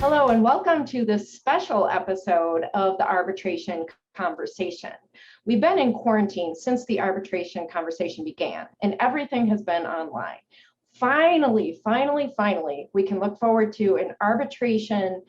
Hello and welcome to this special episode of the Arbitration Conversation. We've been in quarantine since the arbitration conversation began, and everything has been online. Finally, we can look forward to an arbitration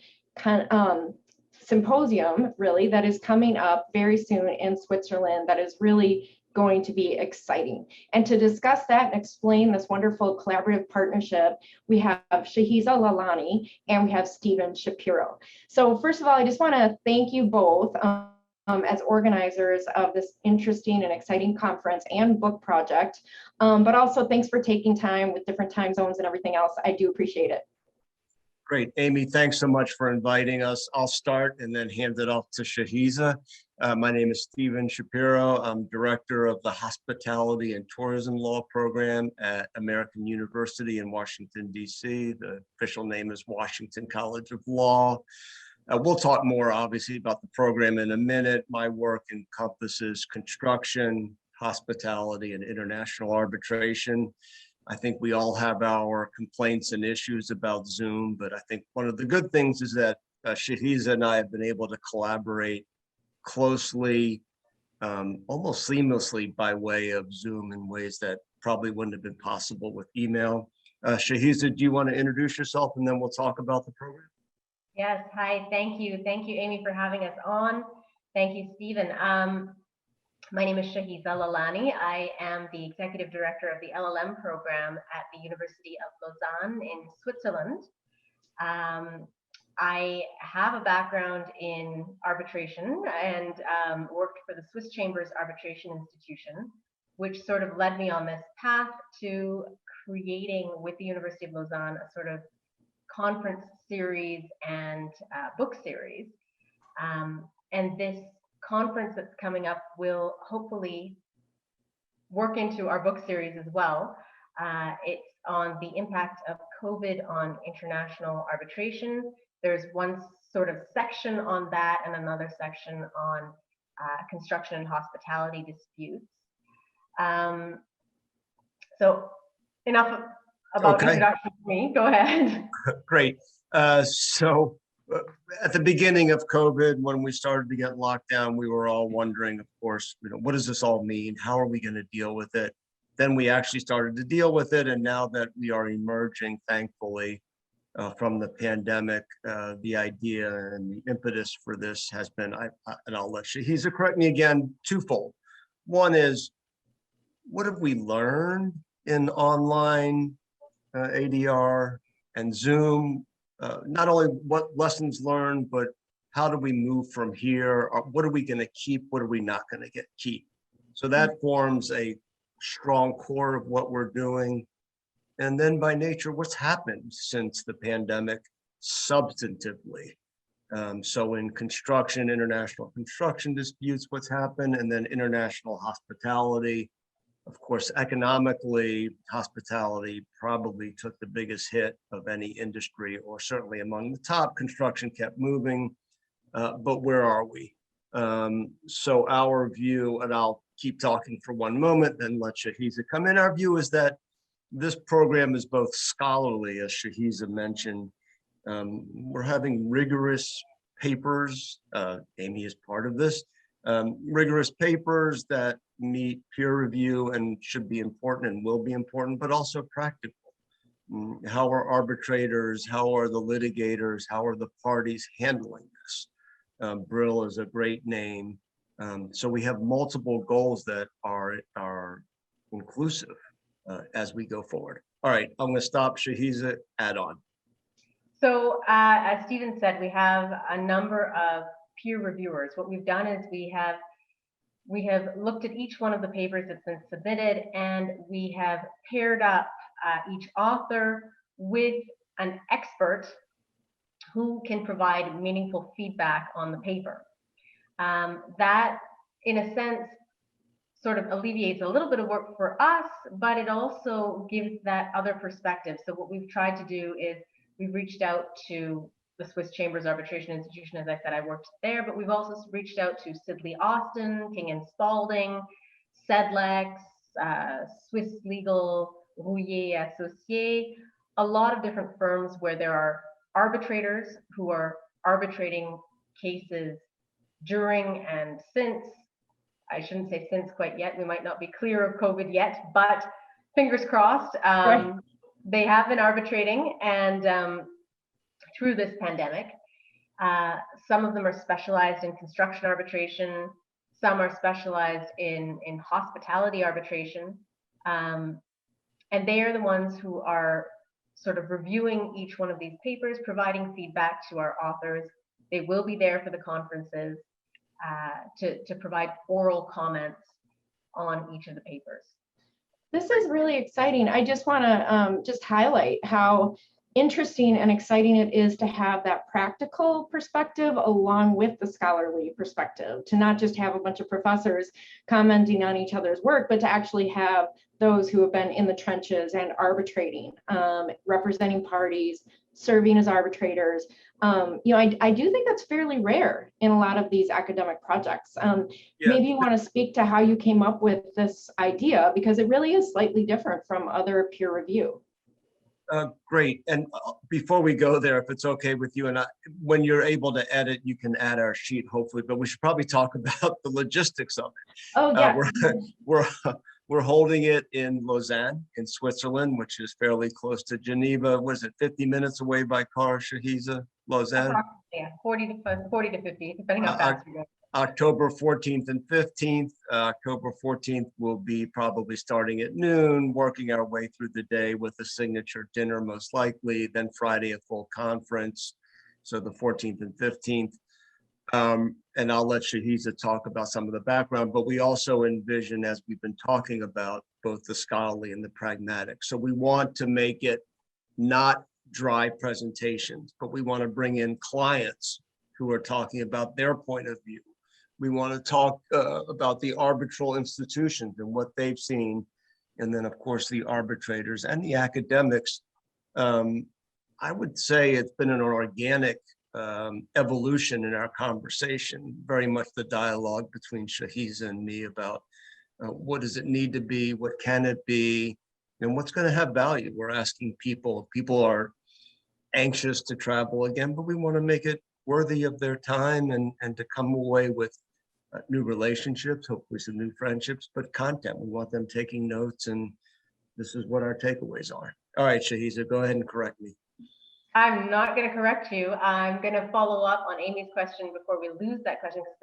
symposium, really, that is coming up very soon in Switzerland that is really going to be exciting. And to discuss that and explain this wonderful collaborative partnership, we have Shaheeza Lalani and we have Stephen Shapiro. So first of all, I just want to thank you both as organizers of this interesting and exciting conference and book project, but also thanks for taking time with different time zones and everything else. I do appreciate it. Great, Amy, thanks so much for inviting us. I'll start and then hand it off to Shaheeza. My name is Stephen Shapiro. I'm Director of the Hospitality and Tourism Law Program at American University in Washington, D.C. The official name is Washington College of Law. We'll talk more, obviously, about the program in a minute. My work encompasses construction, hospitality, and international arbitration. I think we all have our complaints and issues about Zoom, but I think one of the good things is that Shaheeza and I have been able to collaborate closely, almost seamlessly by way of Zoom in ways that probably wouldn't have been possible with email. Shaheeza, do you want to introduce yourself and then we'll talk about the program? Yes, hi, thank you. Thank you, Amy, for having us on. Thank you, Stephen. My name is Shaheeza Lalani. I am the Executive Director of the LLM program at the University of Lausanne in Switzerland. I have a background in arbitration and worked for the Swiss Chambers Arbitration Institution, which sort of led me on this path to creating with the University of Lausanne a sort of conference series and book series. And this conference that's coming up will hopefully work into our book series as well. It's on the impact of COVID on international arbitration. There's one sort of section on that and another section on construction and hospitality disputes. So enough about introduction to me. Go ahead. Great. So at the beginning of COVID, when we started to get locked down, we were all wondering, of course, what does this all mean? How are we going to deal with it? Then we actually started to deal with it. And now that we are emerging, thankfully, from the pandemic, the idea and the impetus for this has been, and I'll let Shaheeza correct me again, twofold. One is, what have we learned in online ADR and Zoom? Not only what lessons learned, but how do we move from here? What are we going to keep? What are we not going to keep? So that forms a strong core of what we're doing. And then by nature, what's happened since the pandemic substantively? So in construction, international construction disputes, what's happened? And then international hospitality. Of course, economically, hospitality probably took the biggest hit of any industry, or certainly among the top. Construction kept moving, but where are we? So our view, and I'll keep talking for one moment, then let Shaheeza come in. Our view is that this program is both scholarly, as Shaheeza mentioned. We're having rigorous papers. Amy is part of this. Rigorous papers that meet peer review and should be important and will be important, but also practical. How are arbitrators, how are the litigators, how are the parties handling this? Brill is a great name. So we have multiple goals that are inclusive as we go forward. All right, I'm gonna stop. Shaheeza, add on. So as Stephen said, we have a number of peer reviewers. What we've done is we have looked at each one of the papers that's been submitted, and we have paired up each author with an expert who can provide meaningful feedback on the paper. That, in a sense, sort of alleviates a little bit of work for us, but it also gives that other perspective. So what we've tried to do is we've reached out to the Swiss Chambers Arbitration Institution. As I said, I worked there, but we've also reached out to Sidley Austin, King and Spalding, Sedlex, Swiss Legal, Rouillet Associés, a lot of different firms where there are arbitrators who are arbitrating cases during and since, I shouldn't say since quite yet, we might not be clear of COVID yet, but fingers crossed, Right. they have been arbitrating and through this pandemic. Some of them are specialized in construction arbitration, some are specialized in hospitality arbitration, and they are the ones who are sort of reviewing each one of these papers, providing feedback to our authors. They will be there for the conferences to provide oral comments on each of the papers. This is really exciting. I just want to just highlight how interesting and exciting it is to have that practical perspective along with the scholarly perspective, to not just have a bunch of professors commenting on each other's work, but to actually have those who have been in the trenches and arbitrating, representing parties, serving as arbitrators. I do think that's fairly rare in a lot of these academic projects. Maybe you want to speak to how you came up with this idea, because it really is slightly different from other peer review. Great. And before we go there, if it's okay with you and I, when you're able to edit, you can add our sheet, hopefully, but we should probably talk about the logistics of it. Oh, yeah. We're holding it in Lausanne in Switzerland, which is fairly close to Geneva. Was it 50 minutes away by car, Shaheeza? Lausanne? Yeah, 40 to 50, depending how fast we go. October 14th and 15th. October 14th will be probably starting at noon, working our way through the day with a signature dinner most likely, then Friday a full conference. So the 14th and 15th. And I'll let Shaheeza talk about some of the background, but we also envision, as we've been talking about, both the scholarly and the pragmatic. So we want to make it not dry presentations, but we want to bring in clients who are talking about their point of view. We want to talk about the arbitral institutions and what they've seen. And then, of course, the arbitrators and the academics. I would say it's been an organic evolution in our conversation, very much the dialogue between Shaheeza and me about what does it need to be, what can it be, and what's going to have value. We're asking people are anxious to travel again, but we want to make it worthy of their time and to come away with new relationships, hopefully some new friendships, but content. We want them taking notes, and this is what our takeaways are. All right, Shaheeza, go ahead and correct me. I'm not going to correct you. I'm going to follow up on Amy's question before we lose that question, because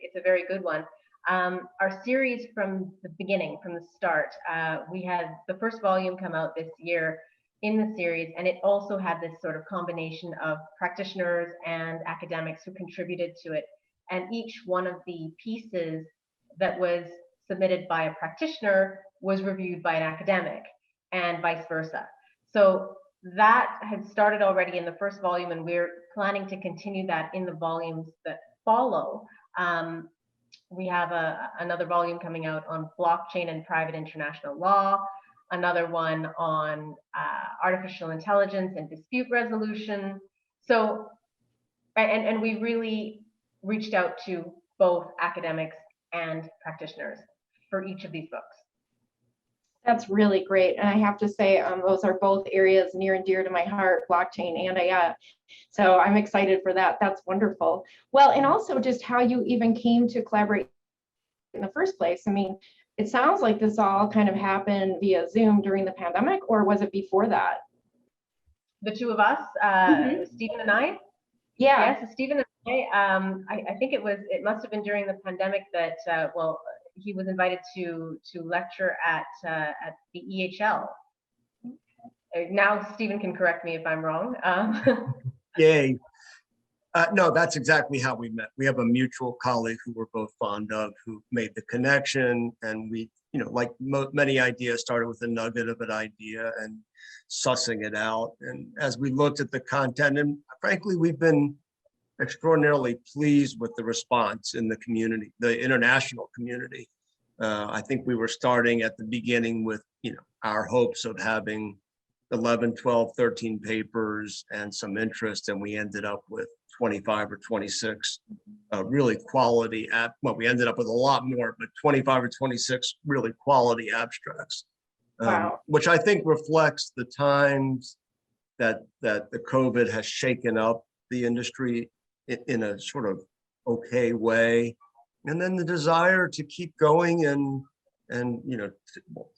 it's a very good one. Our series from the beginning, from the start, we had the first volume come out this year in the series, and it also had this sort of combination of practitioners and academics who contributed to it. And each one of the pieces that was submitted by a practitioner was reviewed by an academic, and vice versa. So that had started already in the first volume, and we're planning to continue that in the volumes that follow. We have another volume coming out on blockchain and private international law, another one on artificial intelligence and dispute resolution. So, and we really reached out to both academics and practitioners for each of these books. That's really great. And I have to say, those are both areas near and dear to my heart, blockchain and AI. So I'm excited for that. That's wonderful. Well, and also just how you even came to collaborate in the first place. I mean, it sounds like this all kind of happened via Zoom during the pandemic, or was it before that? The two of us, Stephen and I? Yeah. Yes, Stephen and I think it must have been during the pandemic that, he was invited to lecture at the EHL. Now Stephen can correct me if I'm wrong. Yay. No, that's exactly how we met. We have a mutual colleague who we're both fond of, who made the connection, and we, like many ideas, started with a nugget of an idea and sussing it out. And as we looked at the content, and frankly, we've been extraordinarily pleased with the response in the community, the international community. I think we were starting at the beginning with, our hopes of having 11, 12, 13 papers and some interest, and we ended up with 25 or 26 really quality we ended up with a lot more, but 25 or 26 really quality abstracts. Wow. Which I think reflects the times that the COVID has shaken up the industry in a sort of okay way, and then the desire to keep going and to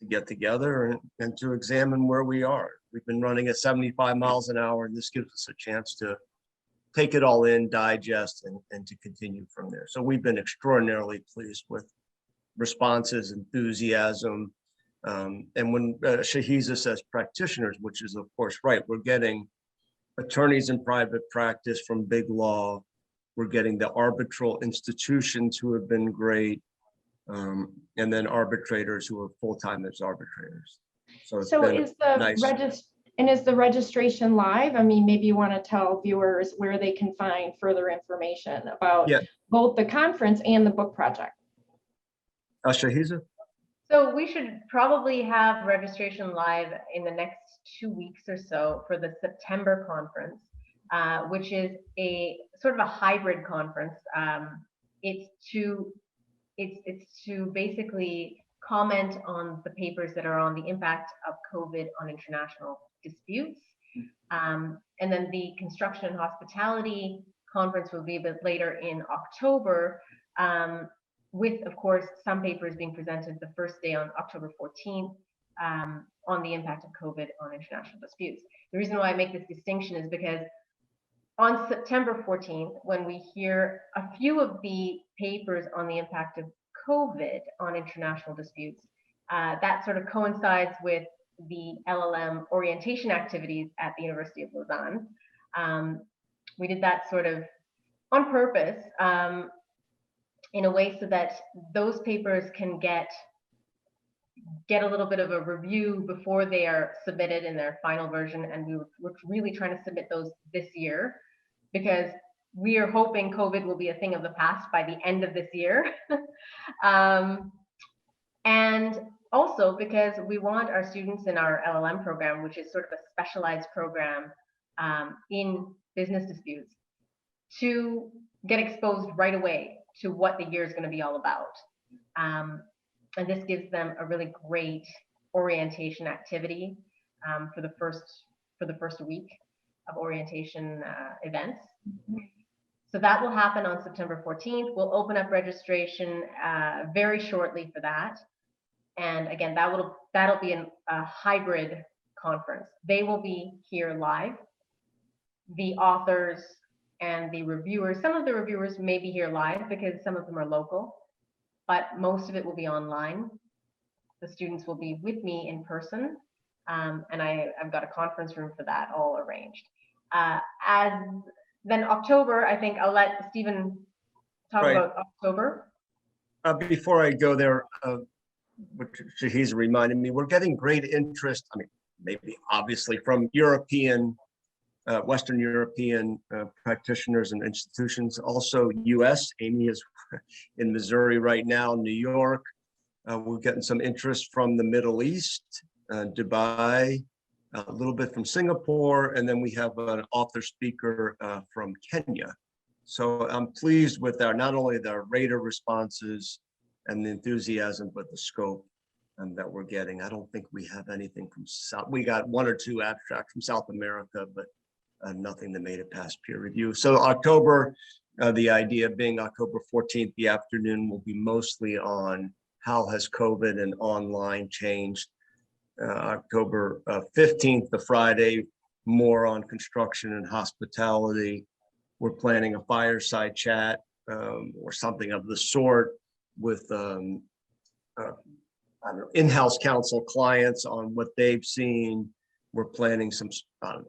get together and to examine where we are. We've been running at 75 miles an hour, and this gives us a chance to take it all in, digest, and to continue from there. So we've been extraordinarily pleased with responses, enthusiasm. And when Shaheeza says practitioners, which is of course right, we're getting attorneys in private practice from big law. We're getting the arbitral institutions who have been great. And then arbitrators who are full-time as arbitrators. So it's been is the nice. Is the registration live? I mean, maybe you want to tell viewers where they can find further information about both the conference and the book project. Shaheeza? So we should probably have registration live in the next 2 weeks or so for the September conference, which is a sort of a hybrid conference. It's to basically comment on the papers that are on the impact of COVID on international disputes. And then the construction and hospitality conference will be a bit later in October, with, of course, some papers being presented the first day on October 14th on the impact of COVID on international disputes. The reason why I make this distinction is because on September 14th, when we hear a few of the papers on the impact of COVID on international disputes, that sort of coincides with the LLM orientation activities at the University of Lausanne. We did that sort of on purpose in a way so that those papers can get a little bit of a review before they are submitted in their final version. And we're really trying to submit those this year because we are hoping COVID will be a thing of the past by the end of this year. And also because we want our students in our LLM program, which is sort of a specialized program in business disputes, to get exposed right away to what the year is going to be all about. And this gives them a really great orientation activity for the first week of orientation events. So that will happen on September 14th. We'll open up registration very shortly for that. And again, that'll be a hybrid conference. They will be here live. The authors and the reviewers, some of the reviewers may be here live because some of them are local, but most of it will be online. The students will be with me in person, and I've got a conference room for that all arranged. As then October, I think I'll let Stephen talk about October. Before I go there, which Shaheeza reminded me, we're getting great interest, I mean, maybe obviously from European, Western European practitioners and institutions, also US. Amy is in Missouri right now, New York. We're getting some interest from the Middle East, Dubai, a little bit from Singapore, and then we have an author speaker from Kenya. So I'm pleased with not only the radar responses and the enthusiasm, but the scope that we're getting. I don't think we have anything from South. We got 1 or 2 abstracts from South America, but nothing that made it past peer review. So October, the idea being October 14th, the afternoon will be mostly on how has COVID and online changed. October 15th, the Friday, more on construction and hospitality. We're planning a fireside chat or something of the sort with in-house counsel clients on what they've seen. We're planning some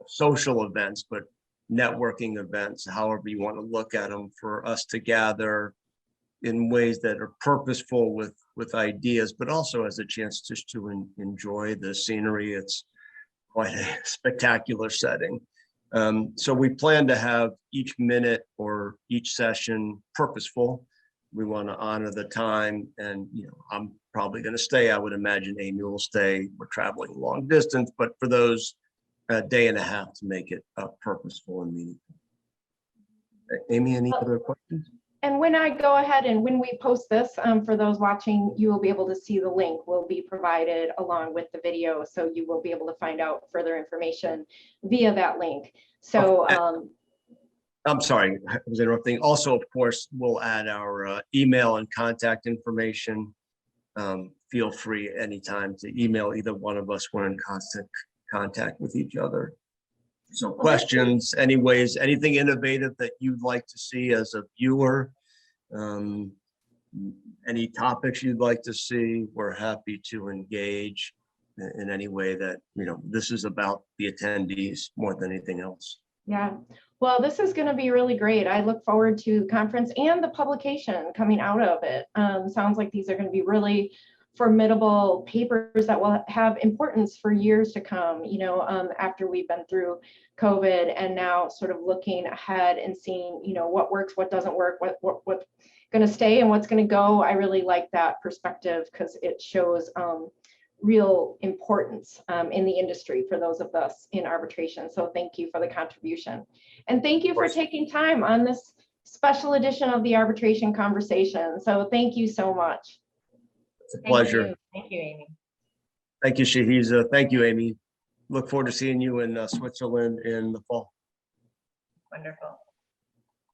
social events, but networking events, however you want to look at them, for us to gather in ways that are purposeful with ideas, but also as a chance just to enjoy the scenery. It's quite a spectacular setting. So we plan to have each minute or each session purposeful. We want to honor the time, and I'm probably going to stay. I would imagine Amy will stay. We're traveling long distance, but for those day and a half to make it purposeful and meaningful. Amy, any other questions? And when I go ahead and when we post this, for those watching, you will be able to see the link will be provided along with the video. So you will be able to find out further information via that link. So I'm sorry, I was interrupting. Also, of course, we'll add our email and contact information. Feel free anytime to email either one of us. We're in constant contact with each other. So questions, anything innovative that you'd like to see as a viewer, any topics you'd like to see, we're happy to engage in any way that, this is about the attendees more than anything else. Yeah, well, this is going to be really great. I look forward to the conference and the publication coming out of it. Sounds like these are going to be really formidable papers that will have importance for years to come, after we've been through COVID and now sort of looking ahead and seeing, what works, what doesn't work, what's going to stay and what's going to go. I really like that perspective because it shows real importance in the industry for those of us in arbitration. So thank you for the contribution. And thank you for taking time on this special edition of the Arbitration Conversation. So thank you so much. It's a pleasure. Thank you, Amy. Thank you, Shaheeza. Thank you, Amy. Look forward to seeing you in Switzerland in the fall. Wonderful.